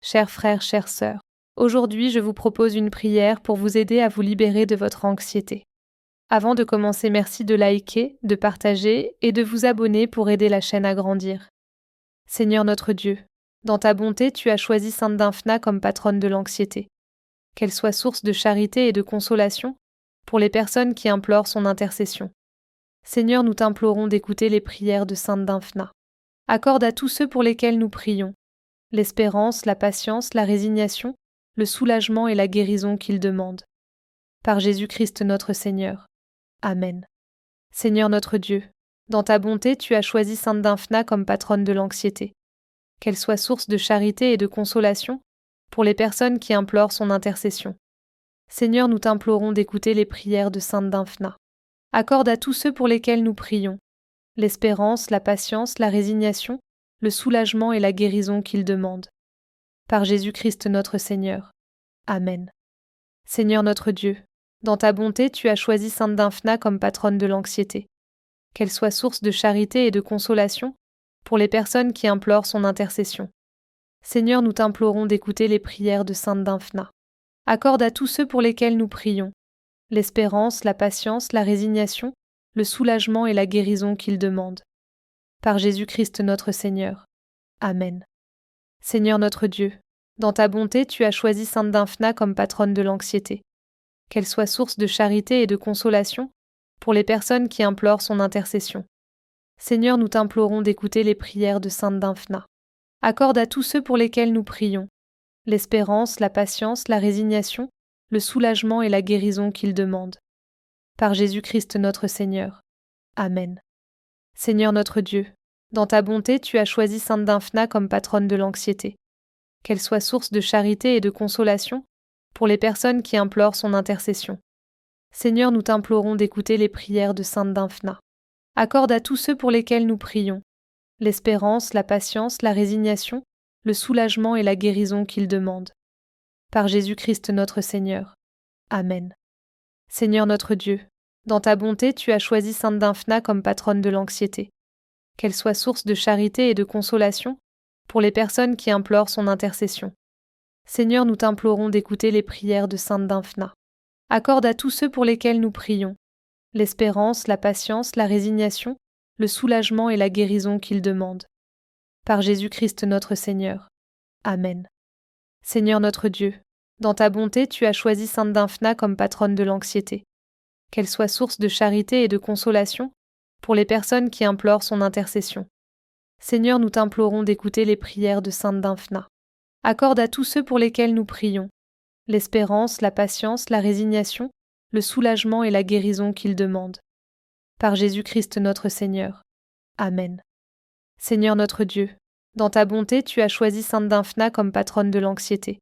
Chers frères, chères sœurs, aujourd'hui je vous propose une prière pour vous aider à vous libérer de votre anxiété. Avant de commencer, merci de liker, de partager et de vous abonner pour aider la chaîne à grandir. Seigneur notre Dieu, dans ta bonté, tu as choisi Sainte Dymphna comme patronne de l'anxiété. Qu'elle soit source de charité et de consolation pour les personnes qui implorent son intercession. Seigneur, nous t'implorons d'écouter les prières de Sainte Dymphna. Accorde à tous ceux pour lesquels nous prions l'espérance, la patience, la résignation, le soulagement et la guérison qu'ils demandent. Par Jésus-Christ notre Seigneur. Amen. Seigneur notre Dieu, dans ta bonté, tu as choisi Sainte Dymphna comme patronne de l'anxiété. Qu'elle soit source de charité et de consolation pour les personnes qui implorent son intercession. Seigneur, nous t'implorons d'écouter les prières de Sainte Dymphna. Accorde à tous ceux pour lesquels nous prions l'espérance, la patience, la résignation, le soulagement et la guérison qu'ils demandent. Par Jésus-Christ notre Seigneur. Amen. Seigneur notre Dieu, dans ta bonté, tu as choisi Sainte Dymphna comme patronne de l'anxiété. Qu'elle soit source de charité et de consolation pour les personnes qui implorent son intercession. Seigneur, nous t'implorons d'écouter les prières de Sainte Dymphna. Accorde à tous ceux pour lesquels nous prions l'espérance, la patience, la résignation, le soulagement et la guérison qu'ils demandent. Par Jésus-Christ notre Seigneur. Amen. Seigneur notre Dieu, dans ta bonté, tu as choisi Sainte Dymphna comme patronne de l'anxiété. Qu'elle soit source de charité et de consolation pour les personnes qui implorent son intercession. Seigneur, nous t'implorons d'écouter les prières de Sainte Dymphna. Accorde à tous ceux pour lesquels nous prions l'espérance, la patience, la résignation, le soulagement et la guérison qu'ils demandent. Par Jésus-Christ notre Seigneur. Amen. Seigneur notre Dieu, dans ta bonté, tu as choisi Sainte Dymphna comme patronne de l'anxiété. Qu'elle soit source de charité et de consolation pour les personnes qui implorent son intercession. Seigneur, nous t'implorons d'écouter les prières de Sainte Dymphna. Accorde à tous ceux pour lesquels nous prions l'espérance, la patience, la résignation, le soulagement et la guérison qu'ils demandent. Par Jésus-Christ notre Seigneur. Amen. Seigneur notre Dieu, dans ta bonté, tu as choisi Sainte Dymphna comme patronne de l'anxiété. Qu'elle soit source de charité et de consolation pour les personnes qui implorent son intercession. Seigneur, nous t'implorons d'écouter les prières de Sainte Dymphna. Accorde à tous ceux pour lesquels nous prions l'espérance, la patience, la résignation, le soulagement et la guérison qu'ils demandent. Par Jésus-Christ notre Seigneur. Amen. Seigneur notre Dieu, dans ta bonté, tu as choisi Sainte Dymphna comme patronne de l'anxiété. Qu'elle soit source de charité et de consolation pour les personnes qui implorent son intercession. Seigneur, nous t'implorons d'écouter les prières de Sainte Dymphna. Accorde à tous ceux pour lesquels nous prions l'espérance, la patience, la résignation, le soulagement et la guérison qu'ils demandent. Par Jésus-Christ notre Seigneur. Amen. Seigneur notre Dieu, dans ta bonté, tu as choisi Sainte Dymphna comme patronne de l'anxiété.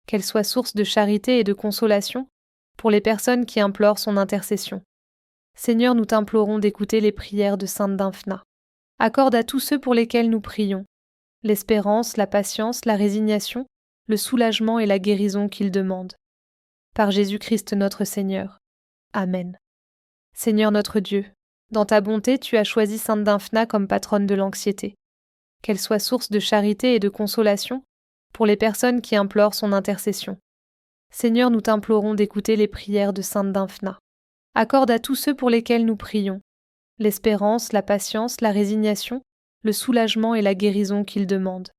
Qu'elle soit source de charité et de consolation pour les personnes qui implorent son intercession. Seigneur, nous t'implorons d'écouter les prières de Sainte Dymphna. Accorde à tous ceux pour lesquels nous prions l'espérance, la patience, la résignation, le soulagement et la guérison qu'ils demandent. Par Jésus-Christ notre Seigneur. Amen. Seigneur notre Dieu, dans ta bonté, tu as choisi Sainte Dymphna comme patronne de l'anxiété. Qu'elle soit source de charité et de consolation pour les personnes qui implorent son intercession. Seigneur, nous t'implorons d'écouter les prières de Sainte Dymphna. Accorde à tous ceux pour lesquels nous prions l'espérance, la patience, la résignation, le soulagement et la guérison qu'ils demandent.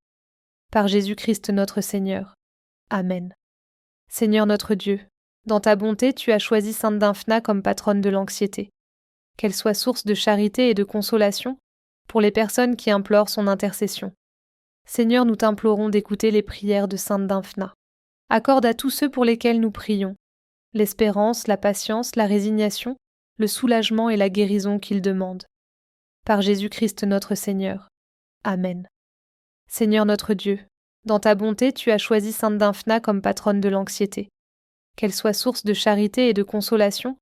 Par Jésus-Christ notre Seigneur. Amen. Seigneur notre Dieu, dans ta bonté, tu as choisi Sainte Dymphna comme patronne de l'anxiété. Qu'elle soit source de charité et de consolation pour les personnes qui implorent son intercession. Seigneur, nous t'implorons d'écouter les prières de Sainte Dymphna. Accorde à tous ceux pour lesquels nous prions l'espérance, la patience, la résignation, le soulagement et la guérison qu'ils demandent. Par Jésus-Christ notre Seigneur. Amen. Seigneur notre Dieu, dans ta bonté, tu as choisi Sainte Dymphna comme patronne de l'anxiété. Qu'elle soit source de charité et de consolation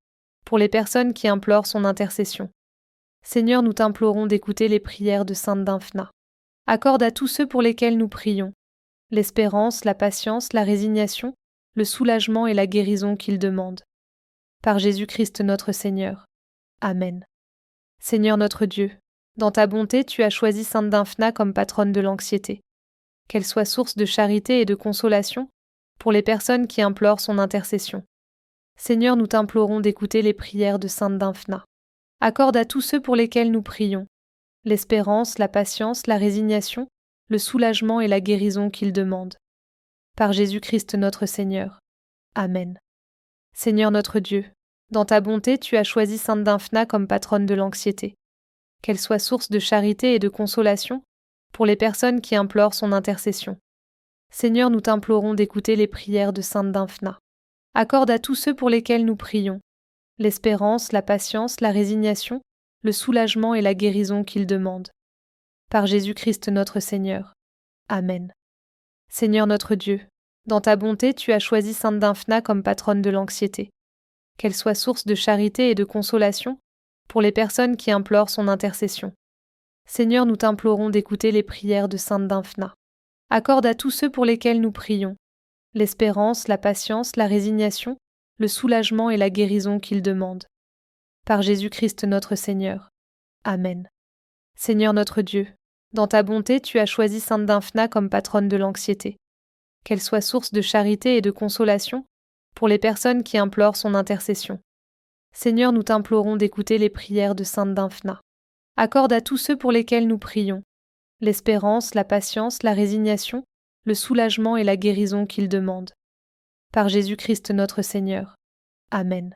pour les personnes qui implorent son intercession. Seigneur, nous t'implorons d'écouter les prières de Sainte Dymphna. Accorde à tous ceux pour lesquels nous prions l'espérance, la patience, la résignation, le soulagement et la guérison qu'ils demandent. Par Jésus-Christ notre Seigneur. Amen. Seigneur notre Dieu, dans ta bonté, tu as choisi Sainte Dymphna comme patronne de l'anxiété. qu'elle soit source de charité et de consolation pour les personnes qui implorent son intercession. Seigneur, nous t'implorons d'écouter les prières de Sainte Dymphna. Accorde à tous ceux pour lesquels nous prions l'espérance, la patience, la résignation, le soulagement et la guérison qu'ils demandent. Par Jésus-Christ notre Seigneur. Amen. Seigneur notre Dieu, dans ta bonté, tu as choisi Sainte Dymphna comme patronne de l'anxiété. Qu'elle soit source de charité et de consolation pour les personnes qui implorent son intercession. Seigneur, nous t'implorons d'écouter les prières de Sainte Dymphna. Accorde à tous ceux pour lesquels nous prions l'espérance, la patience, la résignation, le soulagement et la guérison qu'ils demandent. Par Jésus-Christ notre Seigneur. Amen. Seigneur notre Dieu, dans ta bonté, tu as choisi Sainte Dymphna comme patronne de l'anxiété. Qu'elle soit source de charité et de consolation pour les personnes qui implorent son intercession. Seigneur, nous t'implorons d'écouter les prières de Sainte Dymphna. Accorde à tous ceux pour lesquels nous prions l'espérance, la patience, la résignation, le soulagement et la guérison qu'ils demandent. Par Jésus-Christ notre Seigneur. Amen. Seigneur notre Dieu, dans ta bonté, tu as choisi Sainte Dymphna comme patronne de l'anxiété. Qu'elle soit source de charité et de consolation pour les personnes qui implorent son intercession. Seigneur, nous t'implorons d'écouter les prières de Sainte Dymphna. Accorde à tous ceux pour lesquels nous prions l'espérance, la patience, la résignation, le soulagement et la guérison qu'ils demandent. Par Jésus-Christ notre Seigneur. Amen.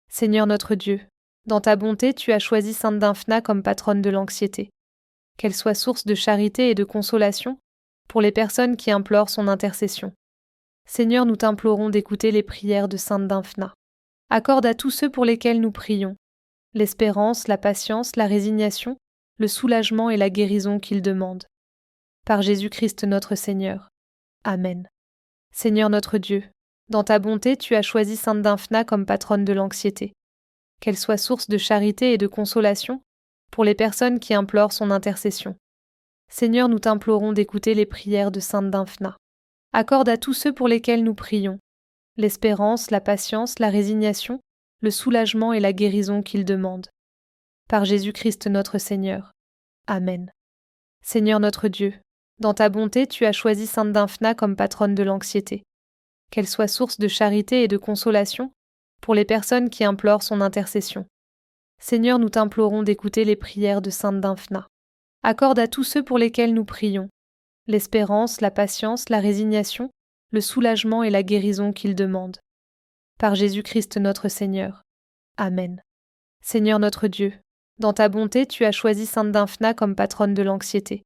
Seigneur notre Dieu, dans ta bonté, tu as choisi Sainte Dymphna comme patronne de l'anxiété. Qu'elle soit source de charité et de consolation pour les personnes qui implorent son intercession. Seigneur, nous t'implorons d'écouter les prières de Sainte Dymphna. Accorde à tous ceux pour lesquels nous prions l'espérance, la patience, la résignation, le soulagement et la guérison qu'ils demandent. Par Jésus-Christ notre Seigneur. Amen. Seigneur notre Dieu, dans ta bonté, tu as choisi Sainte Dymphna comme patronne de l'anxiété. Qu'elle soit source de charité et de consolation pour les personnes qui implorent son intercession. Seigneur, nous t'implorons d'écouter les prières de Sainte Dymphna. Accorde à tous ceux pour lesquels nous prions l'espérance, la patience, la résignation, le soulagement et la guérison qu'ils demandent. Par Jésus-Christ notre Seigneur. Amen. Seigneur notre Dieu, dans ta bonté, tu as choisi Sainte Dymphna comme patronne de l'anxiété. Qu'elle soit source de charité et de consolation pour les personnes qui implorent son intercession. Seigneur, nous t'implorons d'écouter les prières de Sainte Dymphna. Accorde à tous ceux pour lesquels nous prions l'espérance, la patience, la résignation, le soulagement et la guérison qu'ils demandent. Par Jésus-Christ notre Seigneur. Amen. Seigneur notre Dieu, dans ta bonté, tu as choisi Sainte Dymphna comme patronne de l'anxiété.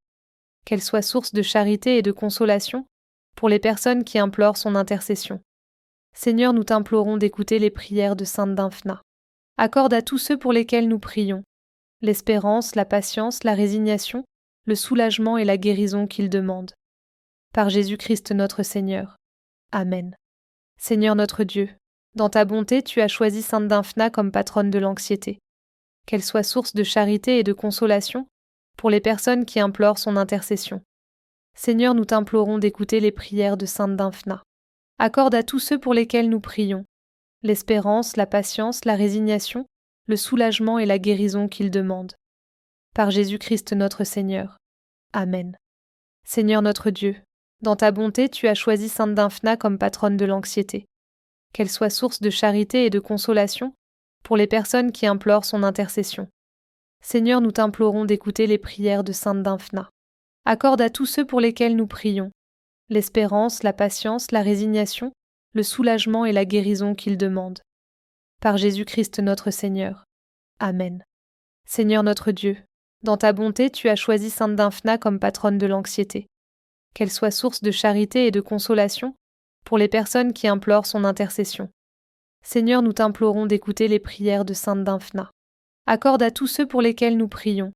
Qu'elle soit source de charité et de consolation pour les personnes qui implorent son intercession. Seigneur, nous t'implorons d'écouter les prières de Sainte Dymphna. Accorde à tous ceux pour lesquels nous prions l'espérance, la patience, la résignation, le soulagement et la guérison qu'ils demandent. Par Jésus-Christ notre Seigneur. Amen. Seigneur notre Dieu, dans ta bonté, tu as choisi Sainte Dymphna comme patronne de l'anxiété. Qu'elle soit source de charité et de consolation pour les personnes qui implorent son intercession. Seigneur, nous t'implorons d'écouter les prières de Sainte Dymphna. Accorde à tous ceux pour lesquels nous prions l'espérance, la patience, la résignation, le soulagement et la guérison qu'ils demandent. Par Jésus-Christ notre Seigneur. Amen. Seigneur notre Dieu, dans ta bonté, tu as choisi Sainte Dymphna comme patronne de l'anxiété. Qu'elle soit source de charité et de consolation pour les personnes qui implorent son intercession. Seigneur, nous t'implorons d'écouter les prières de Sainte Dymphna. Accorde à tous ceux pour lesquels nous prions l'espérance, la patience, la résignation, le soulagement et la guérison qu'ils demandent. Par Jésus-Christ notre Seigneur. Amen. Seigneur notre Dieu, dans ta bonté, tu as choisi Sainte Dymphna comme patronne de l'anxiété. Qu'elle soit source de charité et de consolation pour les personnes qui implorent son intercession. Seigneur, nous t'implorons d'écouter les prières de Sainte Dymphna. Accorde à tous ceux pour lesquels nous prions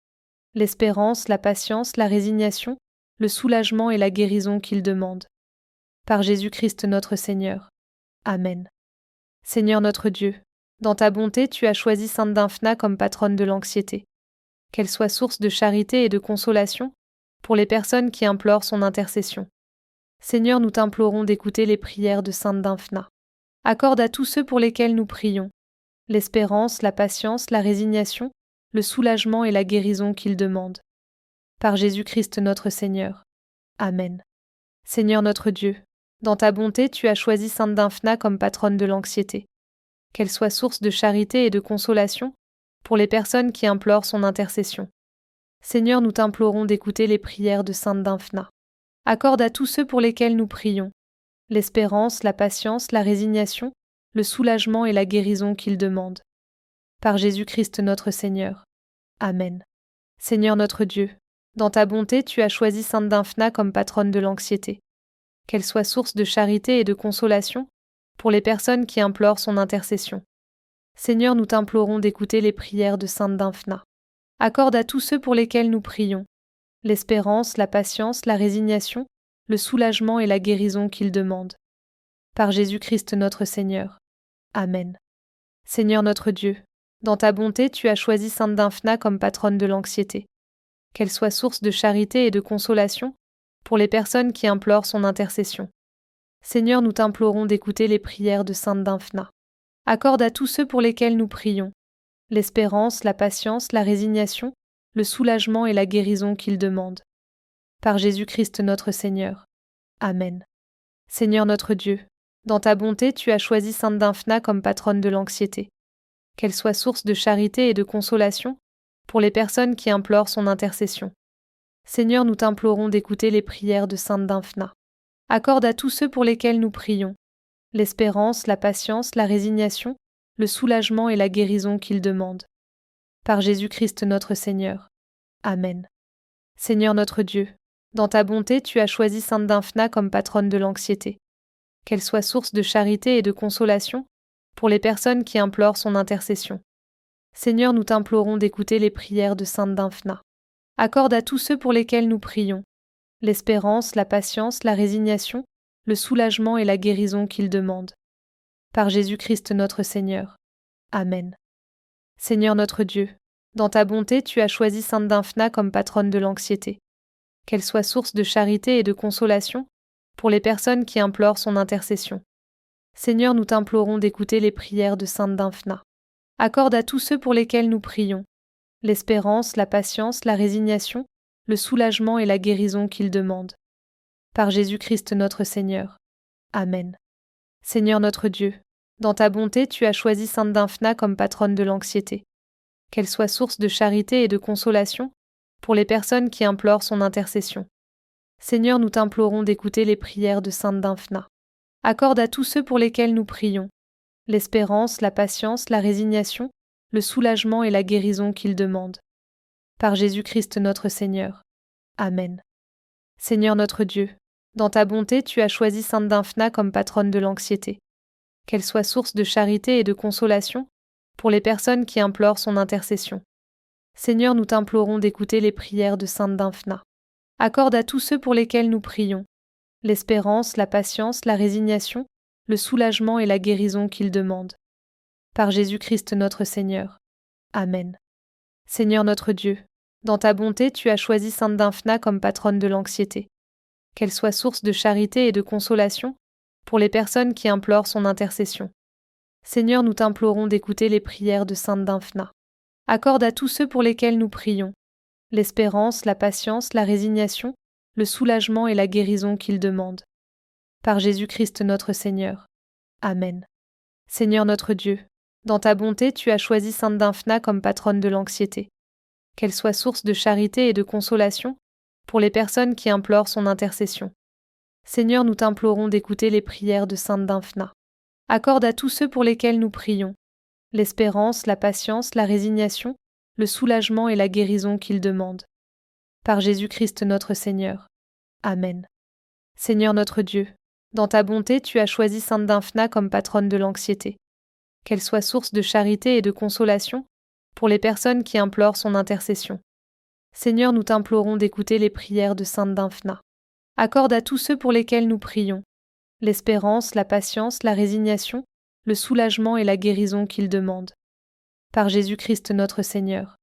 l'espérance, la patience, la résignation, le soulagement et la guérison qu'ils demandent. Par Jésus-Christ notre Seigneur. Amen. Seigneur notre Dieu, dans ta bonté, tu as choisi Sainte Dymphna comme patronne de l'anxiété. Qu'elle soit source de charité et de consolation pour les personnes qui implorent son intercession. Seigneur, nous t'implorons d'écouter les prières de Sainte Dymphna. Accorde à tous ceux pour lesquels nous prions l'espérance, la patience, la résignation, le soulagement et la guérison qu'ils demandent. Par Jésus-Christ notre Seigneur. Amen. Seigneur notre Dieu, dans ta bonté, tu as choisi Sainte Dymphna comme patronne de l'anxiété. Qu'elle soit source de charité et de consolation pour les personnes qui implorent son intercession. Seigneur, nous t'implorons d'écouter les prières de Sainte Dymphna. Accorde à tous ceux pour lesquels nous prions l'espérance, la patience, la résignation, le soulagement et la guérison qu'ils demandent. Par Jésus-Christ notre Seigneur. Amen. Seigneur notre Dieu, dans ta bonté, tu as choisi Sainte Dymphna comme patronne de l'anxiété. Qu'elle soit source de charité et de consolation pour les personnes qui implorent son intercession. Seigneur, nous t'implorons d'écouter les prières de Sainte Dymphna. Accorde à tous ceux pour lesquels nous prions l'espérance, la patience, la résignation, le soulagement et la guérison qu'ils demandent. Par Jésus-Christ notre Seigneur. Amen. Seigneur notre Dieu, dans ta bonté, tu as choisi Sainte Dymphna comme patronne de l'anxiété. Qu'elle soit source de charité et de consolation pour les personnes qui implorent son intercession. Seigneur, nous t'implorons d'écouter les prières de Sainte Dymphna. Accorde à tous ceux pour lesquels nous prions l'espérance, la patience, la résignation, le soulagement et la guérison qu'ils demandent. Par Jésus-Christ notre Seigneur. Amen. Seigneur notre Dieu, dans ta bonté, tu as choisi Sainte Dymphna comme patronne de l'anxiété. Qu'elle soit source de charité et de consolation pour les personnes qui implorent son intercession. Seigneur, nous t'implorons d'écouter les prières de Sainte Dymphna. Accorde à tous ceux pour lesquels nous prions l'espérance, la patience, la résignation, le soulagement et la guérison qu'ils demandent. Par Jésus-Christ notre Seigneur. Amen. Seigneur notre Dieu, dans ta bonté, tu as choisi Sainte Dymphna comme patronne de l'anxiété. Qu'elle soit source de charité et de consolation pour les personnes qui implorent son intercession. Seigneur, nous t'implorons d'écouter les prières de Sainte Dymphna. Accorde à tous ceux pour lesquels nous prions l'espérance, la patience, la résignation, le soulagement et la guérison qu'ils demandent. Par Jésus-Christ notre Seigneur. Amen. Seigneur notre Dieu, dans ta bonté, tu as choisi Sainte Dymphna comme patronne de l'anxiété. Qu'elle soit source de charité et de consolation pour les personnes qui implorent son intercession. Seigneur, nous t'implorons d'écouter les prières de Sainte Dymphna. Accorde à tous ceux pour lesquels nous prions l'espérance, la patience, la résignation, le soulagement et la guérison qu'ils demandent. Par Jésus-Christ notre Seigneur. Amen. Seigneur notre Dieu, dans ta bonté, tu as choisi Sainte Dymphna comme patronne de l'anxiété. Qu'elle soit source de charité et de consolation pour les personnes qui implorent son intercession. Seigneur, nous t'implorons d'écouter les prières de Sainte Dymphna. Accorde à tous ceux pour lesquels nous prions l'espérance, la patience, la résignation, le soulagement et la guérison qu'ils demandent. Par Jésus-Christ notre Seigneur. Amen. Seigneur notre Dieu, dans ta bonté, tu as choisi Sainte Dymphna comme patronne de l'anxiété. Qu'elle soit source de charité et de consolation pour les personnes qui implorent son intercession. Seigneur, nous t'implorons d'écouter les prières de Sainte Dymphna. Accorde à tous ceux pour lesquels nous prions l'espérance, la patience, la résignation, le soulagement et la guérison qu'ils demandent. Par Jésus-Christ notre Seigneur. Amen. Seigneur notre Dieu, dans ta bonté, tu as choisi Sainte Dymphna comme patronne de l'anxiété. Qu'elle soit source de charité et de consolation pour les personnes qui implorent son intercession. Seigneur, nous t'implorons d'écouter les prières de Sainte Dymphna. Accorde à tous ceux pour lesquels nous prions l'espérance, la patience, la résignation, le soulagement et la guérison qu'ils demandent. Par Jésus-Christ notre Seigneur. Amen. Seigneur notre Dieu, dans ta bonté, tu as choisi Sainte Dymphna comme patronne de l'anxiété. Qu'elle soit source de charité et de consolation pour les personnes qui implorent son intercession. Seigneur, nous t'implorons d'écouter les prières de Sainte Dymphna. Accorde à tous ceux pour lesquels nous prions l'espérance, la patience, la résignation, le soulagement et la guérison qu'ils demandent. Par Jésus-Christ notre Seigneur. Amen. Seigneur notre Dieu, dans ta bonté, tu as choisi Sainte Dymphna comme patronne de l'anxiété. Qu'elle soit source de charité et de consolation pour les personnes qui implorent son intercession. Seigneur, nous t'implorons d'écouter les prières de Sainte Dymphna. Accorde à tous ceux pour lesquels nous prions l'espérance, la patience, la résignation, le soulagement et la guérison qu'ils demandent. Par Jésus-Christ notre Seigneur.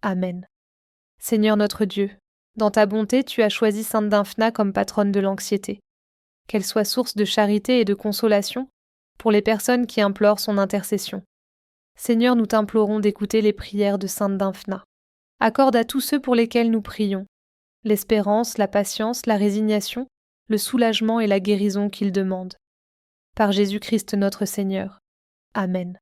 Amen. Seigneur notre Dieu, dans ta bonté, tu as choisi Sainte Dymphna comme patronne de l'anxiété. Qu'elle soit source de charité et de consolation pour les personnes qui implorent son intercession. Seigneur, nous t'implorons d'écouter les prières de Sainte Dymphna. Accorde à tous ceux pour lesquels nous prions l'espérance, la patience, la résignation, le soulagement et la guérison qu'ils demandent. Par Jésus-Christ notre Seigneur. Amen.